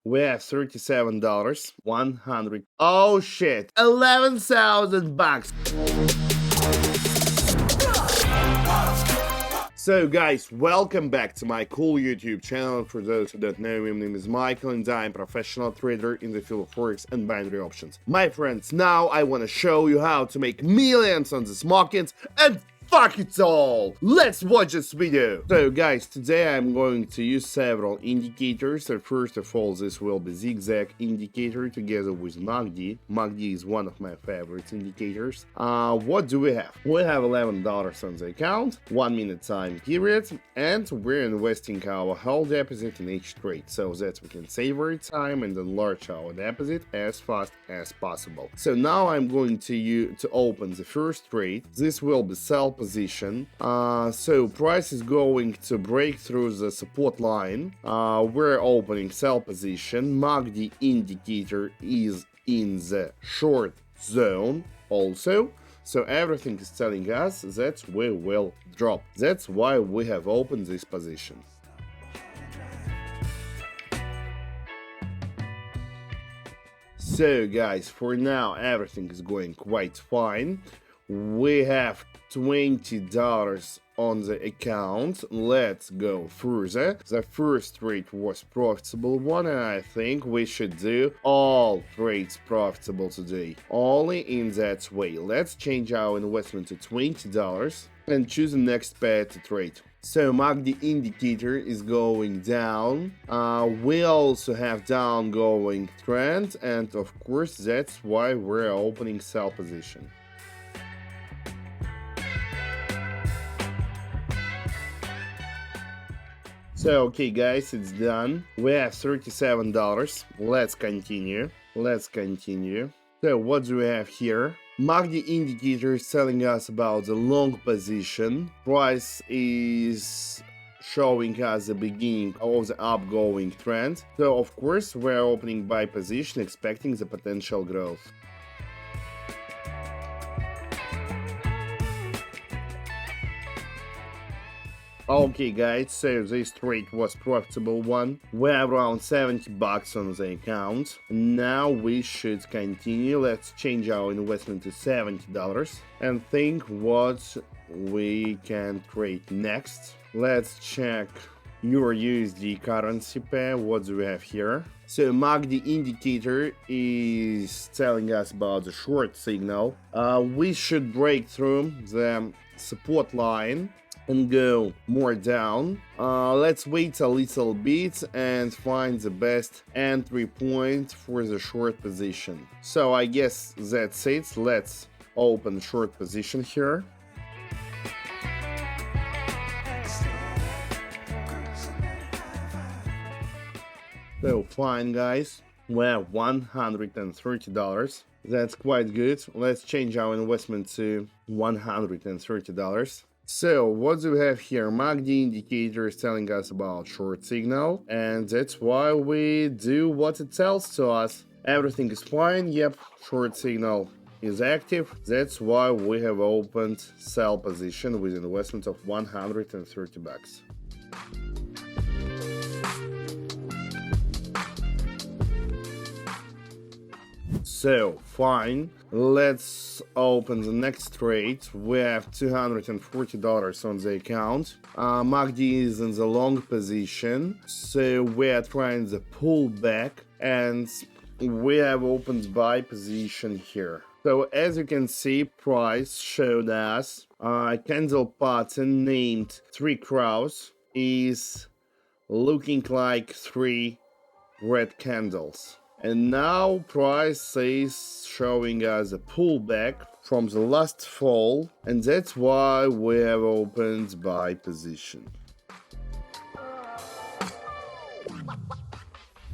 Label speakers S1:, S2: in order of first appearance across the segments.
S1: We have $37, 100. Oh shit, 11,000 bucks. So guys, welcome back to my cool YouTube channel. For those who don't know me, my name is Michael and I'm a professional trader in the field of Forex and binary options. My friends, now I want to show you how to make millions on this market and fuck it all! Let's watch this video! So guys, today I'm going to use several indicators. So first of all, this will be zigzag indicator together with MACD. MACD is one of my favorite indicators. What do we have? We have $11 on the account, 1 minute time period, and we're investing our whole deposit in each trade so that we can save our time and enlarge our deposit as fast as possible. So now I'm going to open the first trade. This will be sell position. So price is going to break through the support line. We're opening sell position. MACD indicator is in the short zone also. So everything is telling us that we will drop. That's why we have opened this position. So guys, for now everything is going quite fine. We have $20 on the account. Let's go further. The first trade was profitable one, and I think we should do all trades profitable today. Only in that way. Let's change our investment to $20 and choose the next pair to trade. So MACD indicator is going down. We also have down going trend, and of course that's why we're opening sell position. So okay guys, it's done. We have $37. Let's continue. So what do we have here? MACD indicator is telling us about the long position. Price is showing us the beginning of the upgoing trend. So of course we're opening buy position, expecting the potential growth. Okay guys, so this trade was profitable one. We have around 70 bucks on the account. Now we should continue. Let's change our investment to $70 and think what we can trade next. Let's check Euro USD currency pair. What do we have here? So MACD indicator is telling us about the short signal. We should break through the support line and go more down. Let's wait a little bit and find the best entry point for the short position. So I guess that's it. Let's open short position here. So fine guys, we have $130. That's quite good. Let's change our investment to $130. So what do we have here? MACD indicator is telling us about short signal, and that's why we do what it tells to us. Everything is fine. Yep, short signal is active. That's why we have opened sell position with investment of 130 bucks. So fine, let's open the next trade. We have $240 on the account. MACD is in the long position, so we are trying the pullback, and we have opened buy position here. So as you can see, price showed us a candle pattern named 3 crows is looking like 3 red candles. And now price is showing us a pullback from the last fall, and that's why we have opened buy position.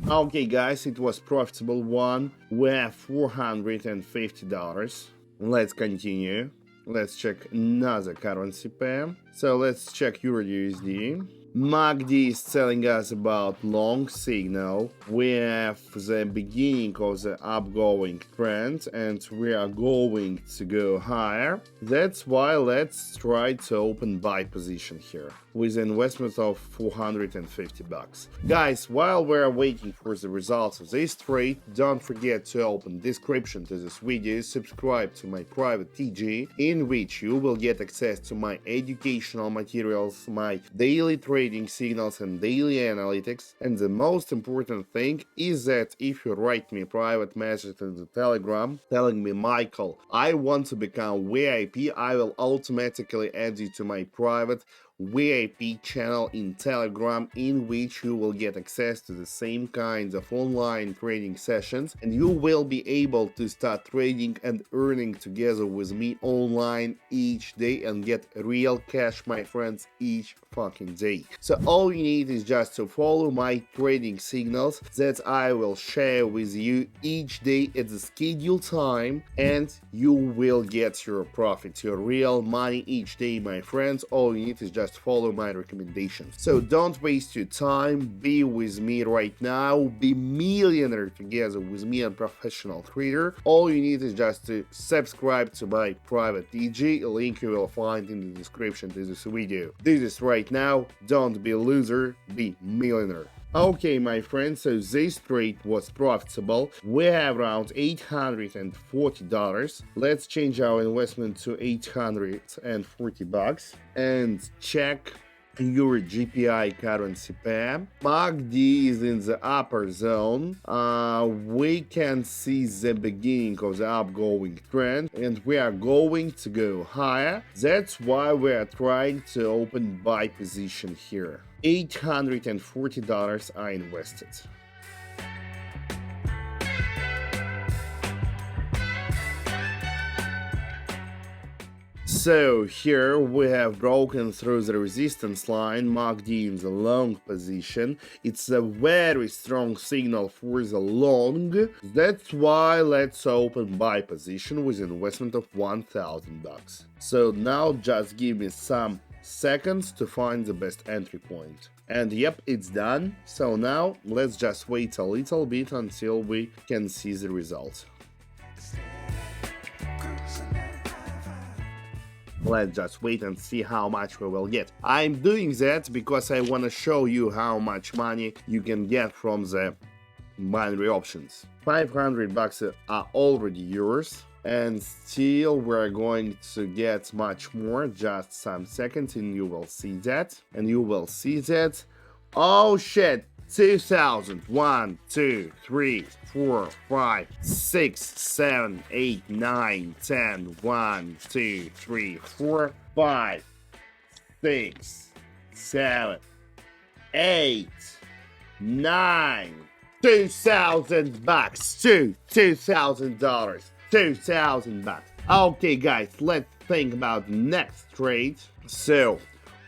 S1: Okay guys, it was profitable one. We have $450. Let's continue. Let's check another currency pair. So let's check Euro USD. MACD is telling us about long signal. We have the beginning of the upgoing trend and we are going to go higher. That's why let's try to open buy position here with an investment of $450. Guys, while we're waiting for the results of this trade, don't forget to open description to this video, subscribe to my private TG, in which you will get access to my educational materials, my daily trading signals and daily analytics. And the most important thing is that if you write me a private message in the Telegram telling me, Michael, I want to become VIP, I will automatically add you to my private VIP channel in Telegram, in which you will get access to the same kinds of online trading sessions and you will be able to start trading and earning together with me online each day and get real cash, my friends, each fucking day. So all you need is just to follow my trading signals that I will share with you each day at the scheduled time, and you will get your profits, your real money each day, my friends. All you need is just follow my recommendations. So don't waste your time, be with me right now, be millionaire together with me and professional trader. All you need is just to subscribe to my private TG, a link you will find in the description to this video. Do this right now, don't be a loser, be millionaire. Okay, my friends, so this trade was profitable. We have around $840. Let's change our investment to $840 and check Euro GPI currency pair. MACD is in the upper zone. We can see the beginning of the upgoing trend and we are going to go higher. That's why we are trying to open buy position here. $840 I invested. So here we have broken through the resistance line, MACD in the long position. It's a very strong signal for the long. That's why let's open buy position with investment of $1,000. So now just give me some seconds to find the best entry point. And yep, it's done. So now let's just wait a little bit until we can see the results. Let's just wait and see how much we will get. I'm doing that because I want to show you how much money you can get from the binary options. $500 are already yours. And still we're going to get much more, just some seconds and you will see that. And you will see that. Oh shit! 2,000, 1, 2, 3, 4, 5, 6, 7, 8, 9, 10, 1, 2, 3, 4, 5, 6, 7, 8, 9, $2,000, $2,000. $2,000. Okay guys, let's think about next trade. So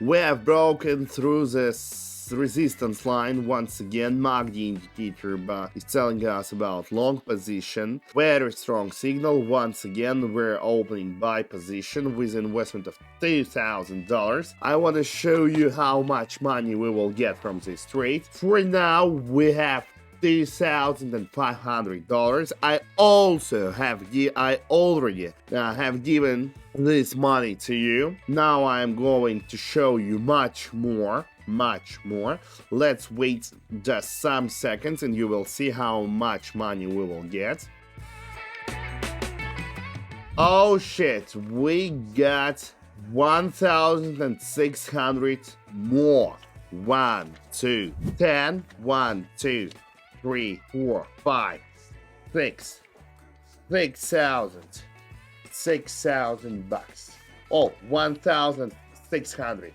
S1: we have broken through this resistance line once again. MACD indicator is telling us about long position, very strong signal. Once again we're opening buy position with investment of $2,000. I want to show you how much money we will get from this trade. For now we have $2,500. I already have given this money to you. Now I'm going to show you much more. Let's wait just some seconds and you will see how much money we will get. Oh shit, we got 1,600 more. 1, 2, 10, 1, 2, 3, 4, 5, 6, 6,000, $6,000. Oh, 1,600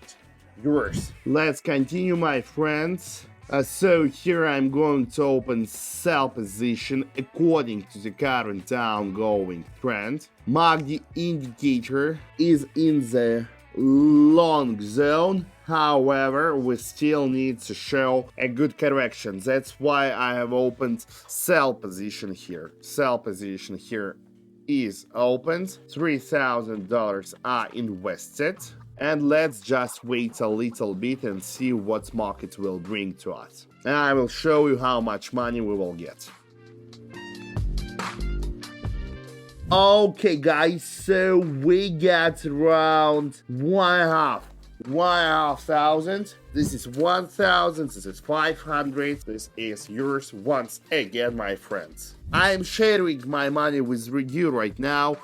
S1: euros. Let's continue, my friends. So here I'm going to open sell position according to the current downgoing trend. MACD indicator is in the long zone. However, we still need to show a good correction. That's why I have opened sell position here. Sell position here is opened. $3,000 are invested. And let's just wait a little bit and see what market will bring to us. And I will show you how much money we will get. Okay guys, so we got around 1,500. This is 1,000, this is 500, this is yours once again, my friends. I'm sharing my money with you right now.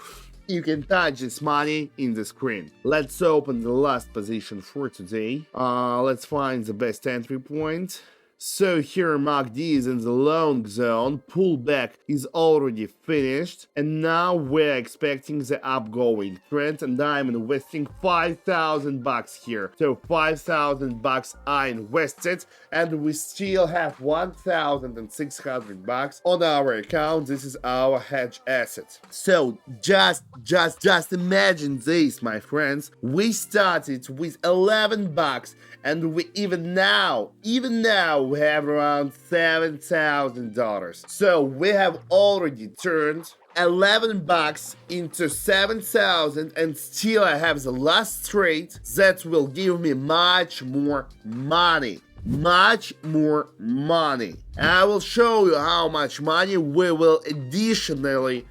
S1: You can touch this money in the screen. Let's open the last position for today. Let's find the best entry point. So here MACD is in the long zone, pullback is already finished, and now we're expecting the upgoing trend, and I'm investing $5,000 here. So $5,000 I invested, and we still have $1,600 on our account. This is our hedge asset. So just imagine this, my friends. We started with $11, and we even now we have around $7,000. So we have already turned $11 into 7,000, and still I have the last trade that will give me much more money. Much more money. I will show you how much money we will additionally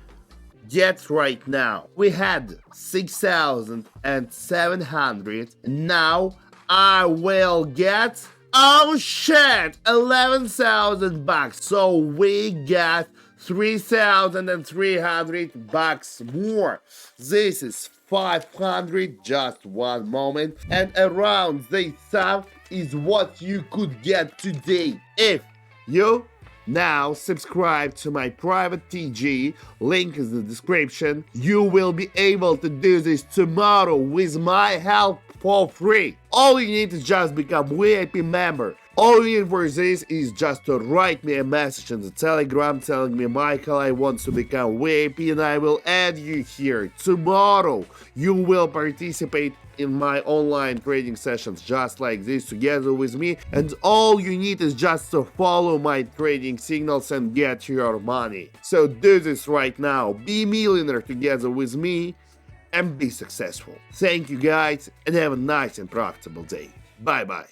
S1: get right now. We had 6,700, and now I will get, oh shit, $11,000. So we got $3,300 more. This is 500, just one moment, and around this sum is what you could get today if you now subscribe to my private TG, link is in the description. You will be able to do this tomorrow with my help for free. All you need is just become VIP member. All you need for this is just to write me a message in the Telegram telling me, Michael, I want to become VIP, and I will add you here. Tomorrow you will participate in my online trading sessions just like this together with me, and all you need is just to follow my trading signals and get your money. So do this right now, be a millionaire together with me and be successful. Thank you guys, and have a nice and profitable day. Bye bye.